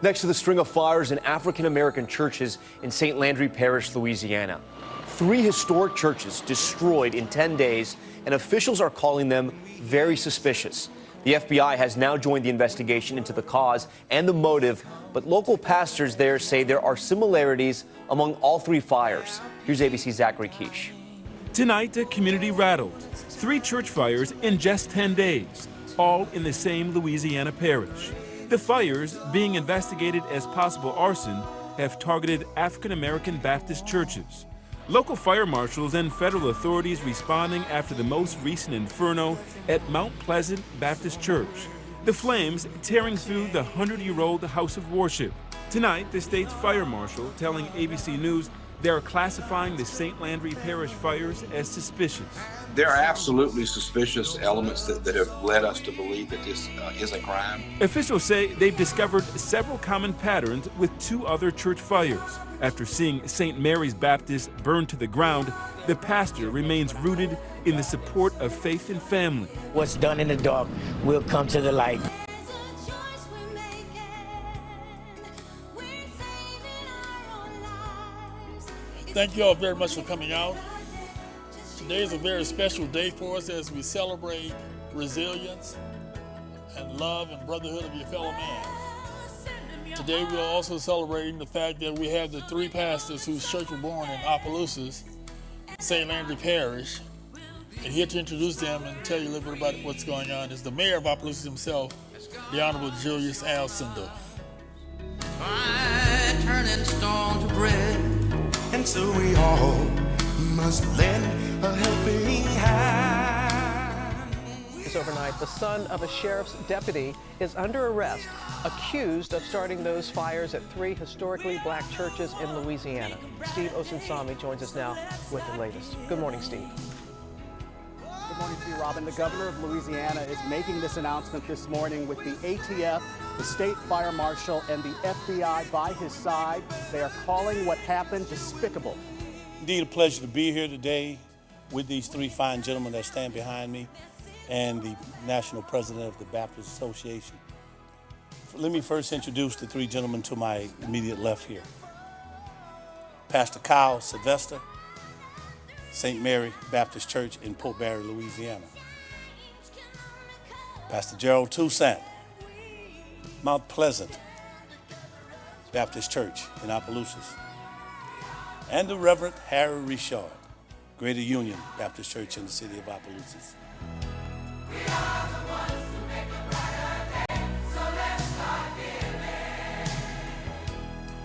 Next to the string of fires in African-American churches in St. Landry Parish, Louisiana. 3 historic churches destroyed in 10 days, and officials are calling them very suspicious. The FBI has now joined the investigation into the cause and the motive, but local pastors there say there are similarities among all 3 fires. Here's ABC's Zachary Quiche. Tonight, the community rattled. 3 church fires in just 10 days, all in the same Louisiana parish. The fires, being investigated as possible arson, have targeted African-American Baptist churches. Local fire marshals and federal authorities responding after the most recent inferno at Mount Pleasant Baptist Church. The flames tearing through the 100-year-old house of worship. Tonight, the state's fire marshal telling ABC News they are classifying the St. Landry Parish fires as suspicious. There are absolutely suspicious elements that have led us to believe that this is a crime. Officials say they've discovered several common patterns with 2 other church fires. After seeing St. Mary's Baptist burn to the ground, the pastor remains rooted in the support of faith and family. What's done in the dark will come to the light. Thank you all very much for coming out. Today is a very special day for us as we celebrate resilience and love and brotherhood of your fellow man. Today we are also celebrating the fact that we have the 3 pastors whose church were born in Opelousas, St. Landry Parish. And here to introduce them and tell you a little bit about what's going on is the mayor of Opelousas himself, the Honorable Julius Alcindor. Turning stone to bread, and so we all must lend a helping hand. Overnight, the son of a sheriff's deputy is under arrest, accused of starting those fires at 3 historically black churches in Louisiana. Steve Osinsami joins us now with the latest. Good morning, Steve. Good morning to you, Robin. The governor of Louisiana is making this announcement this morning with the ATF, the state fire marshal, and the FBI by his side. They are calling what happened despicable. Indeed, a pleasure to be here today with these 3 fine gentlemen that stand behind me and the national president of the Baptist Association. Let me first introduce the 3 gentlemen to my immediate left here. Pastor Kyle Sylvester, St. Mary Baptist Church in Port Barre, Louisiana. Pastor Gerald Toussaint, Mount Pleasant Baptist Church in Opelousas. And the Reverend Harry Richard, Greater Union Baptist Church in the city of Opelousas.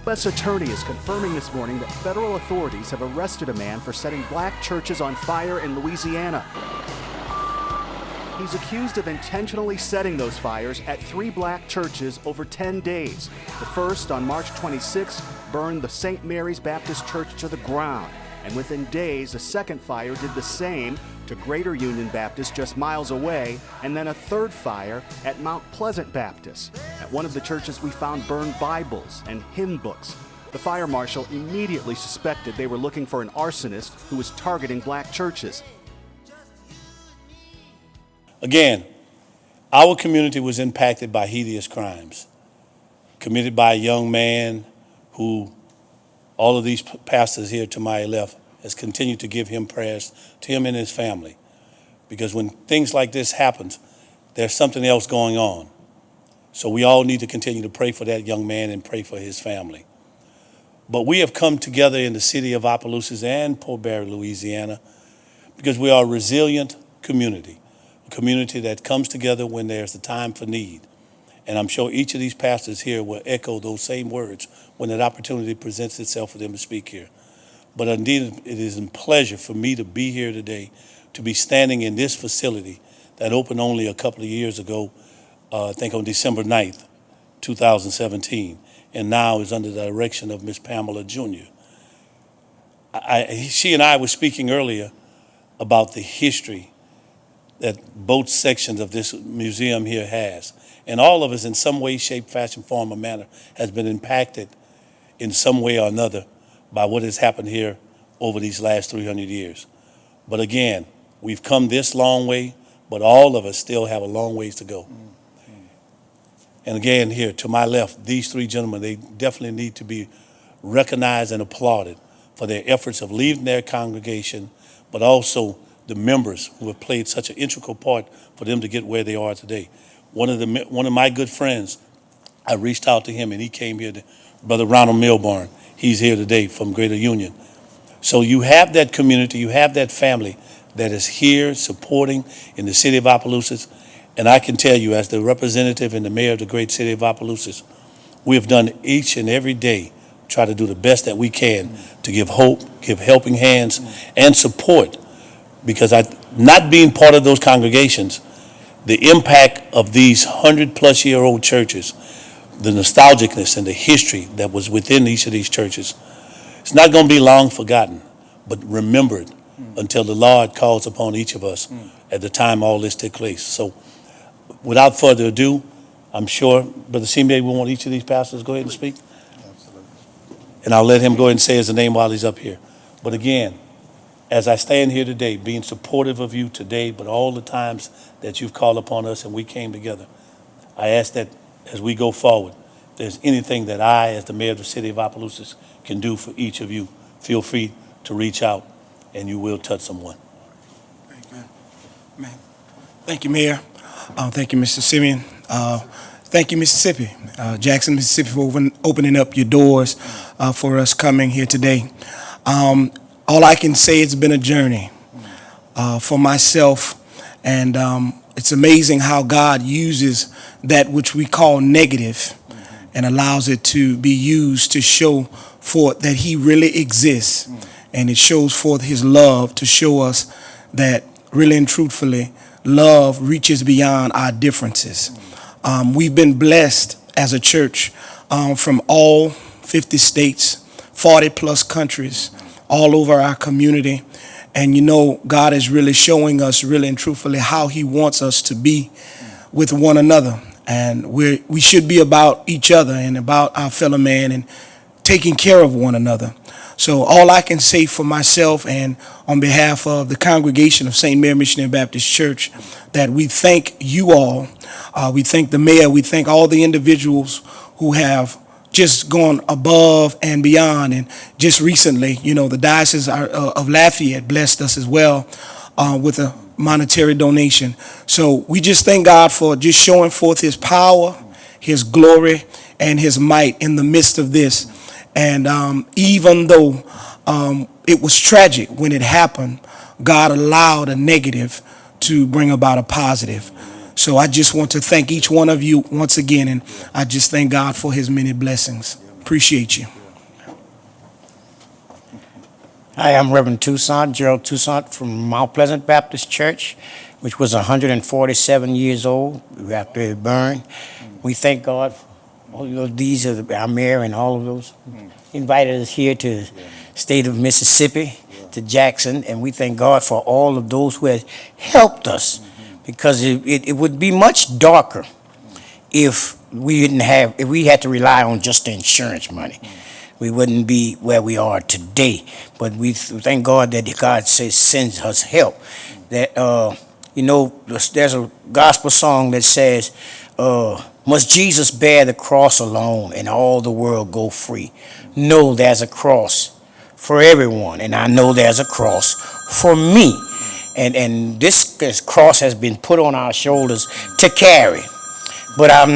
U.S. attorney is confirming this morning that federal authorities have arrested a man for setting black churches on fire in Louisiana. He's accused of intentionally setting those fires at 3 black churches over 10 days. The first, on March 26, burned the St. Mary's Baptist Church to the ground. And within days, a second fire did the same to Greater Union Baptist just miles away, and then a third fire at Mount Pleasant Baptist. At one of the churches, we found burned Bibles and hymn books. The fire marshal immediately suspected they were looking for an arsonist who was targeting black churches. Again, our community was impacted by hideous crimes committed by a young man who all of these pastors here to my left has continued to give him prayers, to him and his family. Because when things like this happens, there's something else going on. So we all need to continue to pray for that young man and pray for his family. But we have come together in the city of Opelousas and Port Barre, Louisiana, because we are a resilient community, a community that comes together when there's a time for need. And I'm sure each of these pastors here will echo those same words when that opportunity presents itself for them to speak here. But indeed, it is a pleasure for me to be here today, to be standing in this facility that opened only a couple of years ago, I think on December 9th, 2017, and now is under the direction of Ms. Pamela Jr. She and I were speaking earlier about the history that both sections of this museum here has. And all of us in some way, shape, fashion, form, or manner has been impacted in some way or another by what has happened here over these last 300 years. But again, we've come this long way, but all of us still have a long ways to go. And again, here to my left, these three gentlemen, they definitely need to be recognized and applauded for their efforts of leading their congregation, but also the members who have played such an integral part for them to get where they are today. One of my good friends, I reached out to him and he came here, Brother Ronald Milburn. He's here today from Greater Union. So you have that community, you have that family that is here supporting in the city of Opelousas. And I can tell you, as the representative and the mayor of the great city of Opelousas, we have done each and every day, try to do the best that we can to give hope, give helping hands, and support. Because not being part of those congregations, the impact of these 100-plus-year-old churches, the nostalgicness and the history that was within each of these churches, it's not going to be long forgotten, but remembered until the Lord calls upon each of us at the time all this took place. So without further ado, I'm sure Brother Sime will want each of these pastors to go ahead and speak. And I'll let him go ahead and say his name while he's up here. But again, as I stand here today, being supportive of you today, but all the times that you've called upon us and we came together, I ask that as we go forward, if there's anything that I, as the mayor of the city of Opelousas, can do for each of you, feel free to reach out and you will touch someone. Man. Thank you, Mayor. Thank you, Mr. Simeon. Thank you, Mississippi, Jackson, Mississippi, for opening up your doors for us coming here today. All I can say, it's been a journey for myself, and it's amazing how God uses that which we call negative and allows it to be used to show forth that He really exists, and it shows forth His love to show us that really and truthfully, love reaches beyond our differences. We've been blessed as a church from all 50 states, 40-plus countries, all over our community. And you know, God is really showing us really and truthfully how He wants us to be with one another. And we should be about each other and about our fellow man and taking care of one another. So all I can say for myself and on behalf of the congregation of St. Mary Missionary Baptist Church, that we thank you all. We thank the mayor. We thank all the individuals who have just gone above and beyond. And just recently, you know, the Diocese of Lafayette blessed us as well with a monetary donation. So we just thank God for just showing forth His power, His glory, and His might in the midst of this. And even though it was tragic when it happened, God allowed a negative to bring about a positive. So I just want to thank each one of you once again, and I just thank God for His many blessings. Appreciate you. Hi, I'm Reverend Toussaint, Gerald Toussaint from Mount Pleasant Baptist Church, which was 147 years old after it burned. We thank God. All of those, these are our mayor and all of those invited us here to the state of Mississippi, to Jackson, and we thank God for all of those who have helped us, because it would be much darker if we had to rely on just the insurance money. We wouldn't be where we are today. But we thank God that God sends us help. That you know, there's a gospel song that says, must Jesus bear the cross alone and all the world go free? No, there's a cross for everyone, and I know there's a cross for me. And this cross has been put on our shoulders to carry. But I'm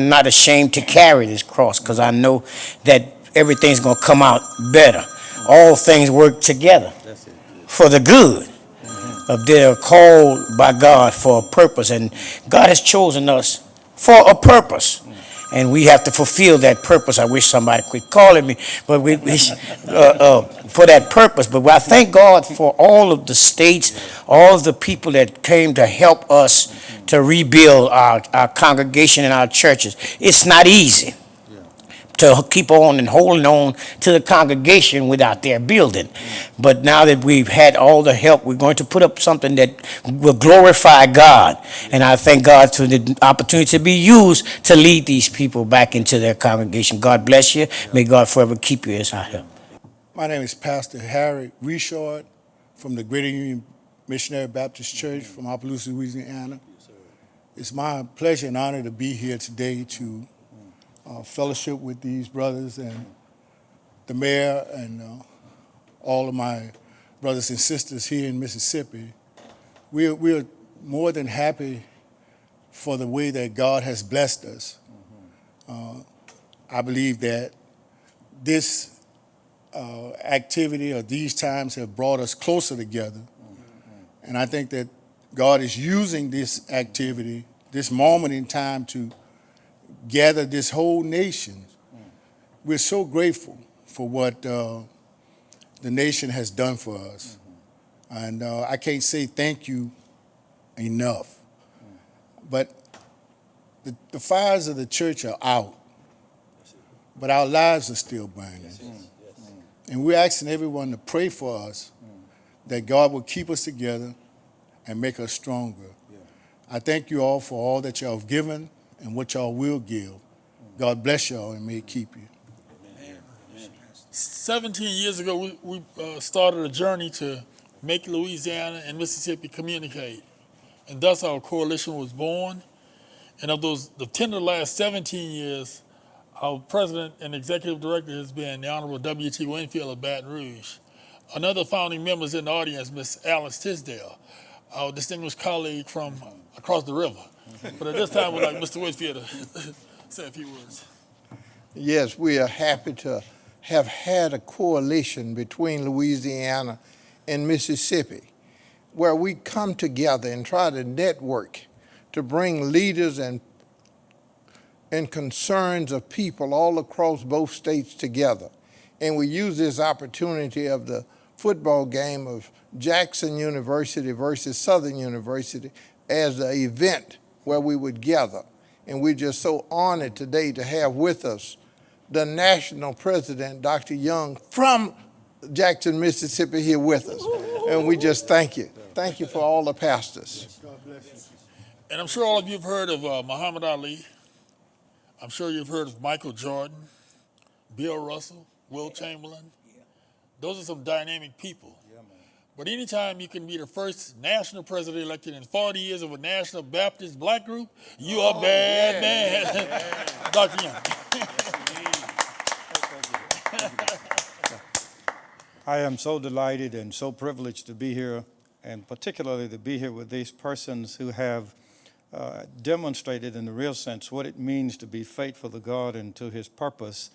not ashamed to carry this cross, because I know that everything's going to come out better. All things work together for the good of they're called by God for a purpose, and God has chosen us for a purpose, and we have to fulfill that purpose. I wish somebody quit calling me, but we for that purpose. But I thank God for all of the states, all of the people that came to help us to rebuild our congregation and our churches. It's not easy to keep on and holding on to the congregation without their building. But now that we've had all the help, we're going to put up something that will glorify God. And I thank God for the opportunity to be used to lead these people back into their congregation. God bless you. May God forever keep you as I help. My name is Pastor Harry Richard from the Greater Union Missionary Baptist Church from Opelousas, Louisiana. It's my pleasure and honor to be here today to fellowship with these brothers and the mayor and all of my brothers and sisters here in Mississippi. We're more than happy for the way that God has blessed us. I believe that this activity or these times have brought us closer together. And I think that God is using this activity, this moment in time, to gather this whole nation. We're so grateful for what the nation has done for us. And I can't say thank you enough. But the fires of the church are out, but our lives are still burning. And we're asking everyone to pray for us, that God will keep us together and make us stronger. I thank you all for all that y'all have given and what y'all will give. God bless y'all and may He keep you. 17 years ago, we started a journey to make Louisiana and Mississippi communicate. And thus our coalition was born. And of the 10 of the last 17 years, our president and executive director has been the Honorable W.T. Winfield of Baton Rouge. Another founding member is in the audience, Miss Alice Tisdale, our distinguished colleague from across the river. But at this time, we'd like Mr. Winfield to say a few words. Yes, we are happy to have had a coalition between Louisiana and Mississippi, where we come together and try to network to bring leaders and concerns of people all across both states together. And we use this opportunity of the football game of Jackson University versus Southern University as an event where we would gather. And we're just so honored today to have with us the national president, Dr. Young, from Jackson, Mississippi, here with us. And we just thank you. Thank you for all the pastors. And I'm sure all of you have heard of Muhammad Ali. I'm sure you've heard of Michael Jordan, Bill Russell, Will Chamberlain. Those are some dynamic people. But anytime you can be the first national president elected in 40 years of a National Baptist Black group, you are a bad man. Dr. Young. I am so delighted and so privileged to be here, and particularly to be here with these persons who have demonstrated in the real sense what it means to be faithful to God and to His purpose.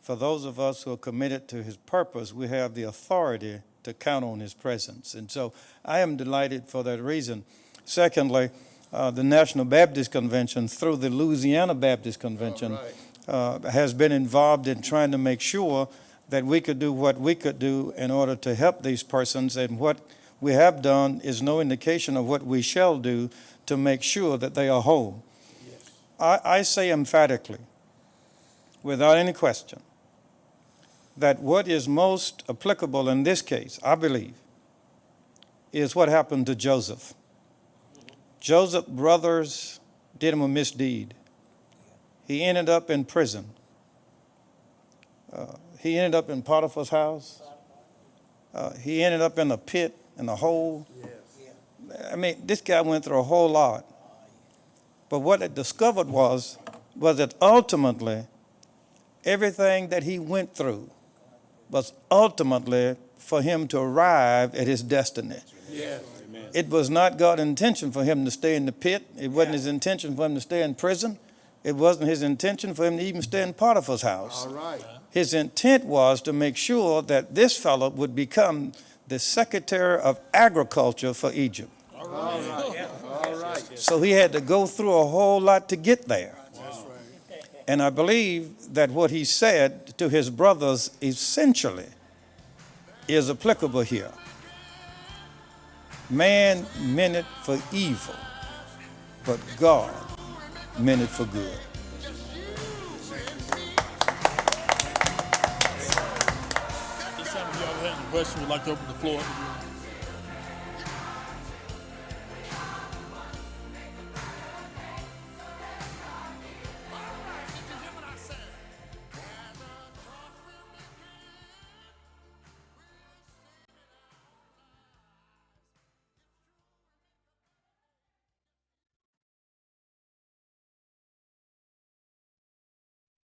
For those of us who are committed to His purpose, we have the authority to count on His presence. And so I am delighted for that reason. Secondly, the National Baptist Convention, through the Louisiana Baptist Convention, has been involved in trying to make sure that we could do what we could do in order to help these persons. And what we have done is no indication of what we shall do to make sure that they are whole. Yes. I say emphatically, without any question, that what is most applicable in this case, I believe, is what happened to Joseph. Joseph's brothers did him a misdeed. He ended up in prison. He ended up in Potiphar's house. He ended up in a pit, in a hole. I mean, this guy went through a whole lot. But what it discovered was that ultimately, everything that he went through was ultimately for him to arrive at his destiny. Yes. It was not God's intention for him to stay in the pit. It wasn't His intention for him to stay in prison. It wasn't His intention for him to even stay in Potiphar's house. All right. His intent was to make sure that this fellow would become the Secretary of Agriculture for Egypt. All right. All right. So he had to go through a whole lot to get there. That's right. And I believe that what he said to his brothers essentially is applicable here. Man meant it for evil, but God meant it for good. This time, if y'all have any questions, we'd like to open the floor.